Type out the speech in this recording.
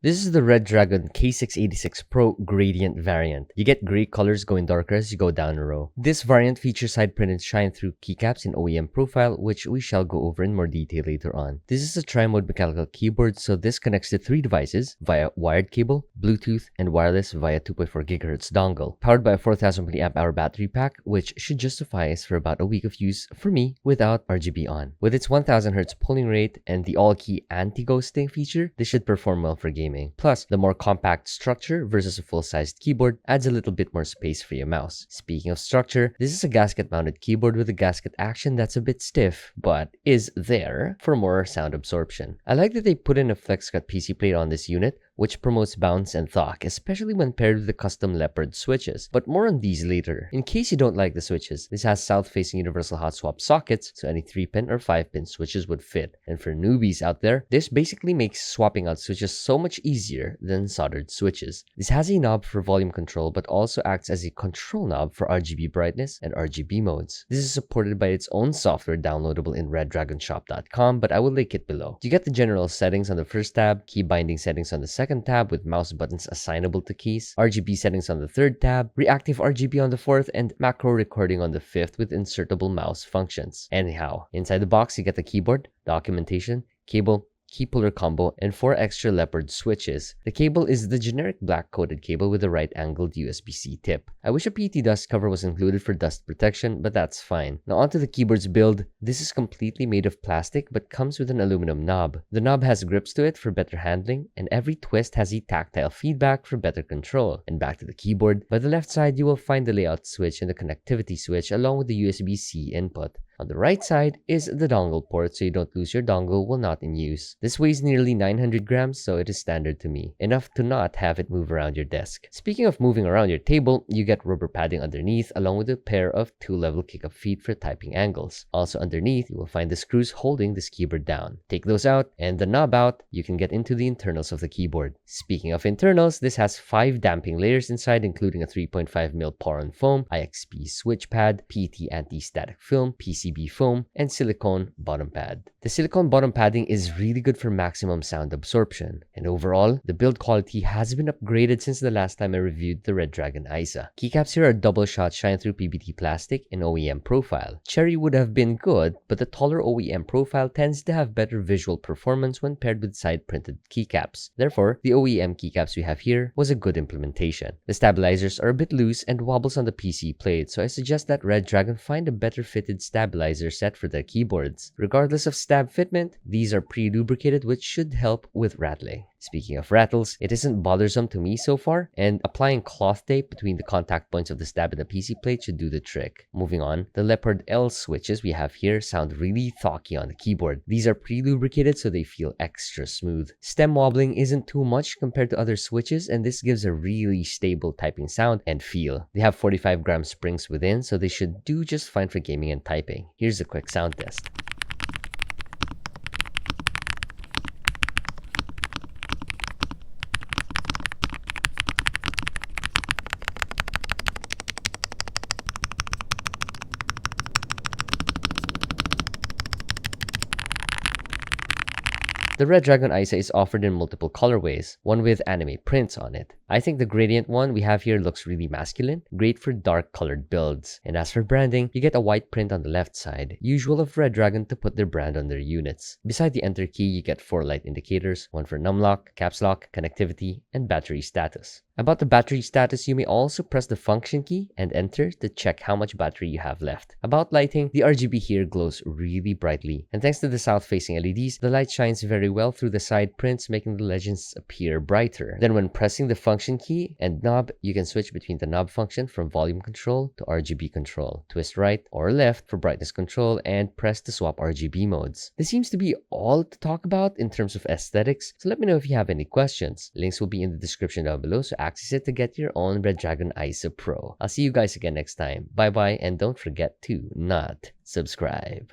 This is the Redragon K686 Pro Gradient variant. You get gray colors going darker as you go down a row. This variant features side-printed shine-through keycaps in OEM profile, which we shall go over in more detail later on. This is a tri-mode mechanical keyboard, so this connects to 3 devices via wired cable, Bluetooth, and wireless via 2.4 GHz dongle. Powered by a 4000 mAh battery pack, which should just suffice for about a week of use for me without RGB on. With its 1000 Hz polling rate and the all-key anti-ghosting feature, this should perform well for gaming. Plus, the more compact structure versus a full-sized keyboard adds a little bit more space for your mouse. Speaking of structure, this is a gasket-mounted keyboard with a gasket action that's a bit stiff, but is there for more sound absorption. I like that they put in a flex-cut PC plate on this unit, which promotes bounce and thock, especially when paired with the custom leopard switches, but more on these later. In case you don't like the switches, this has south-facing universal hot swap sockets, so any 3-pin or 5-pin switches would fit. And for newbies out there, this basically makes swapping out switches so much easier than soldered switches. This has a knob for volume control, but also acts as a control knob for RGB brightness and RGB modes. This is supported by its own software downloadable in reddragonshop.com, but I will link it below. You get the general settings on the first tab, key binding settings on the second tab with mouse buttons assignable to keys, RGB settings on the third tab, reactive RGB on the fourth, and macro recording on the fifth with insertable mouse functions. Anyhow, inside the box you get the keyboard, documentation, cable, key puller combo, and 4 extra leopard switches. The cable is the generic black coated cable with a right angled USB-C tip. I wish a PT dust cover was included for dust protection, but that's fine. Now onto the keyboard's build. This is completely made of plastic but comes with an aluminum knob. The knob has grips to it for better handling, and every twist has a tactile feedback for better control. And back to the keyboard. By the left side you will find the layout switch and the connectivity switch along with the USB-C input. On the right side is the dongle port, so you don't lose your dongle while not in use. This weighs nearly 900 grams, so it is standard to me. Enough to not have it move around your desk. Speaking of moving around your table, you get rubber padding underneath along with a pair of 2-level kick-up feet for typing angles. Also underneath, you will find the screws holding this keyboard down. Take those out and the knob out, you can get into the internals of the keyboard. Speaking of internals, this has 5 damping layers inside, including a 3.5mm Poron foam, IXP switch pad, PT anti-static film, PCB foam, and silicone bottom pad. The silicone bottom padding is really good for maximum sound absorption, and overall, the build quality has been upgraded since the last time I reviewed the Redragon Eisa. Keycaps here are double-shot shine-through PBT plastic in OEM profile. Cherry would have been good, but the taller OEM profile tends to have better visual performance when paired with side-printed keycaps. Therefore, the OEM keycaps we have here was a good implementation. The stabilizers are a bit loose and wobbles on the PC plate, so I suggest that Redragon find a better fitted stabilizer set for their keyboards. Regardless of stab fitment, these are pre-lubricated, which should help with rattling. Speaking of rattles, it isn't bothersome to me so far, and applying cloth tape between the contact points of the stab and the PC plate should do the trick. Moving on, the Leopard L switches we have here sound really thocky on the keyboard. These are pre-lubricated so they feel extra smooth. Stem wobbling isn't too much compared to other switches, and this gives a really stable typing sound and feel. They have 45-gram springs within, so they should do just fine for gaming and typing. Here's a quick sound test. The Redragon Eisa is offered in multiple colorways, one with anime prints on it. I think the gradient one we have here looks really masculine, great for dark colored builds. And as for branding, you get a white print on the left side, usual of Redragon to put their brand on their units. Beside the enter key, you get 4 light indicators, one for numlock, caps lock, connectivity, and battery status. About the battery status, you may also press the function key and enter to check how much battery you have left. About lighting, the RGB here glows really brightly, and thanks to the south-facing LEDs, the light shines very well through the side prints, making the legends appear brighter. Then when pressing the function key and knob, you can switch between the knob function from volume control to RGB control, twist right or left for brightness control, and press to swap RGB modes. This seems to be all to talk about in terms of aesthetics, so let me know if you have any questions. Links will be in the description down below, so access it to get your own Redragon Eisa Pro. I'll see you guys again next time. Bye bye, and don't forget to not subscribe.